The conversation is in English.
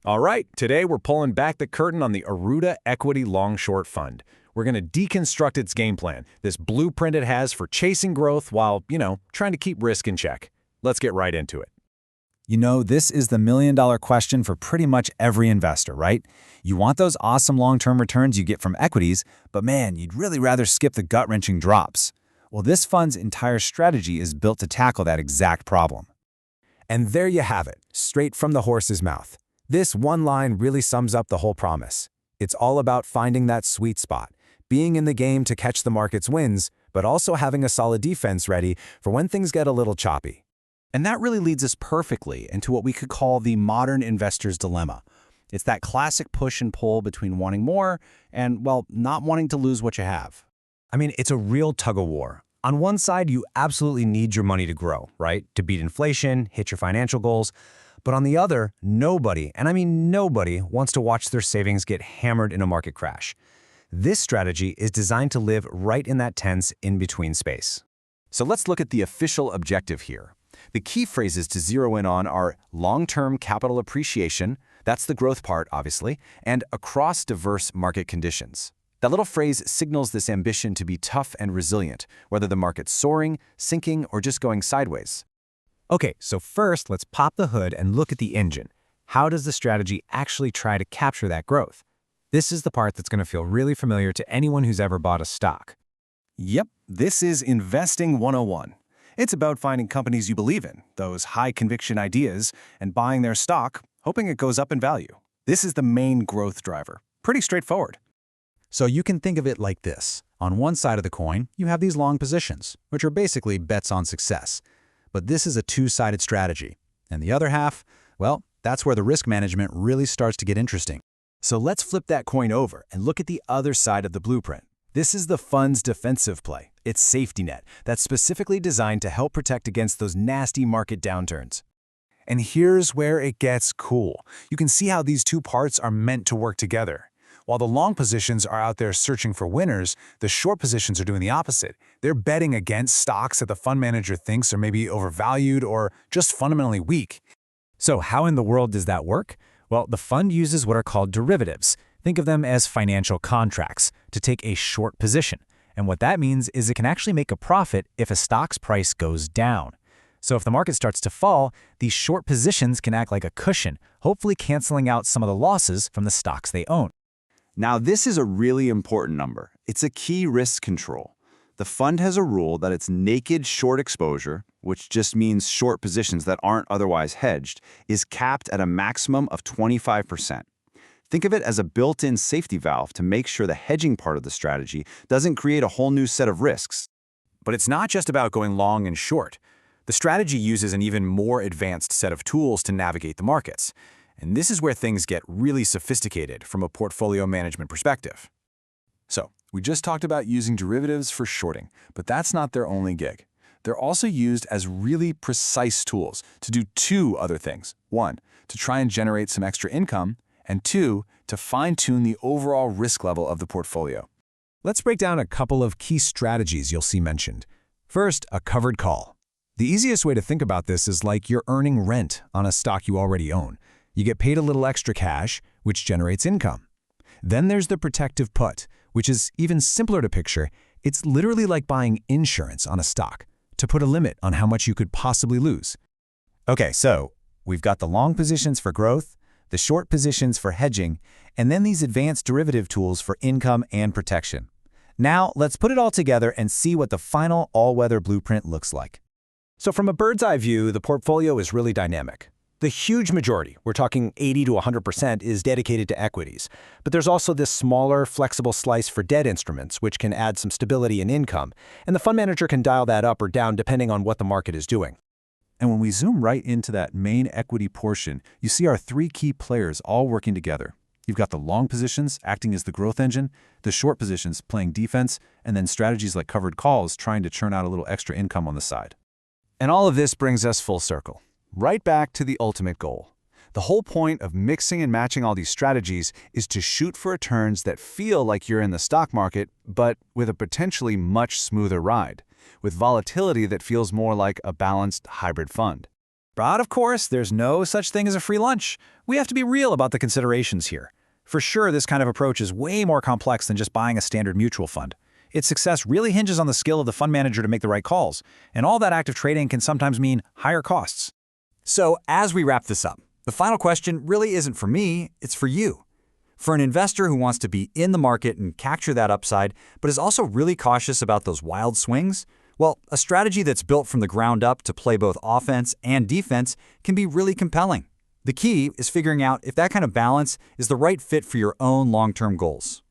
All right, today we're pulling back the curtain on the Arudha Equity Long-Short Fund. We're going to deconstruct its game plan, this blueprint it has for chasing growth while, trying to keep risk in check. Let's get right into it. This is the million-dollar question for pretty much every investor, right? You want those awesome long-term returns you get from equities, but man, you'd really rather skip the gut-wrenching drops. Well, this fund's entire strategy is built to tackle that exact problem. And there you have it, straight from the horse's mouth. This one line really sums up the whole promise. It's all about finding that sweet spot, being in the game to catch the market's wins, but also having a solid defense ready for when things get a little choppy. And that really leads us perfectly into what we could call the modern investor's dilemma. It's that classic push and pull between wanting more and, well, not wanting to lose what you have. It's a real tug-of-war. On one side, you absolutely need your money to grow, right? To beat inflation, hit your financial goals. But on the other, nobody, and I mean nobody, wants to watch their savings get hammered in a market crash. This strategy is designed to live right in that tense in-between space. So let's look at the official objective here. The key phrases to zero in on are long-term capital appreciation, that's the growth part, obviously, and across diverse market conditions. That little phrase signals this ambition to be tough and resilient, whether the market's soaring, sinking, or just going sideways. Okay, so first, let's pop the hood and look at the engine. How does the strategy actually try to capture that growth? This is the part that's going to feel really familiar to anyone who's ever bought a stock. Yep, this is Investing 101. It's about finding companies you believe in, those high-conviction ideas, and buying their stock, hoping it goes up in value. This is the main growth driver. Pretty straightforward. So you can think of it like this. On one side of the coin, you have these long positions, which are basically bets on success. But this is a two-sided strategy. And the other half, well, that's where the risk management really starts to get interesting. So let's flip that coin over and look at the other side of the blueprint. This is the fund's defensive play, its safety net, that's specifically designed to help protect against those nasty market downturns. And here's where it gets cool. You can see how these two parts are meant to work together. While the long positions are out there searching for winners, the short positions are doing the opposite. They're betting against stocks that the fund manager thinks are maybe overvalued or just fundamentally weak. So how in the world does that work? Well, the fund uses what are called derivatives. Think of them as financial contracts to take a short position. And what that means is it can actually make a profit if a stock's price goes down. So if the market starts to fall, these short positions can act like a cushion, hopefully canceling out some of the losses from the stocks they own. Now, this is a really important number. It's a key risk control. The fund has a rule that its naked short exposure, which just means short positions that aren't otherwise hedged, is capped at a maximum of 25%. Think of it as a built-in safety valve to make sure the hedging part of the strategy doesn't create a whole new set of risks. But it's not just about going long and short. The strategy uses an even more advanced set of tools to navigate the markets. And this is where things get really sophisticated from a portfolio management perspective. So, we just talked about using derivatives for shorting, but that's not their only gig. They're also used as really precise tools to do two other things. One, to try and generate some extra income, and two, to fine-tune the overall risk level of the portfolio. Let's break down a couple of key strategies you'll see mentioned. First, a covered call. The easiest way to think about this is like you're earning rent on a stock you already own. You get paid a little extra cash, which generates income. Then there's the protective put, which is even simpler to picture. It's literally like buying insurance on a stock to put a limit on how much you could possibly lose. Okay, so we've got the long positions for growth, the short positions for hedging, and then these advanced derivative tools for income and protection. Now, let's put it all together and see what the final all-weather blueprint looks like. So from a bird's eye view, the portfolio is really dynamic. The huge majority, we're talking 80 to 100%, is dedicated to equities. But there's also this smaller, flexible slice for debt instruments, which can add some stability and income. And the fund manager can dial that up or down depending on what the market is doing. And when we zoom right into that main equity portion, you see our three key players all working together. You've got the long positions acting as the growth engine, the short positions playing defense, and then strategies like covered calls trying to churn out a little extra income on the side. And all of this brings us full circle, right back to the ultimate goal. The whole point of mixing and matching all these strategies is to shoot for returns that feel like you're in the stock market, but with a potentially much smoother ride, with volatility that feels more like a balanced hybrid fund. But of course, there's no such thing as a free lunch. We have to be real about the considerations here. For sure, this kind of approach is way more complex than just buying a standard mutual fund. Its success really hinges on the skill of the fund manager to make the right calls, and all that active trading can sometimes mean higher costs. So, as we wrap this up, the final question really isn't for me, it's for you. For an investor who wants to be in the market and capture that upside, but is also really cautious about those wild swings, well, a strategy that's built from the ground up to play both offense and defense can be really compelling. The key is figuring out if that kind of balance is the right fit for your own long-term goals.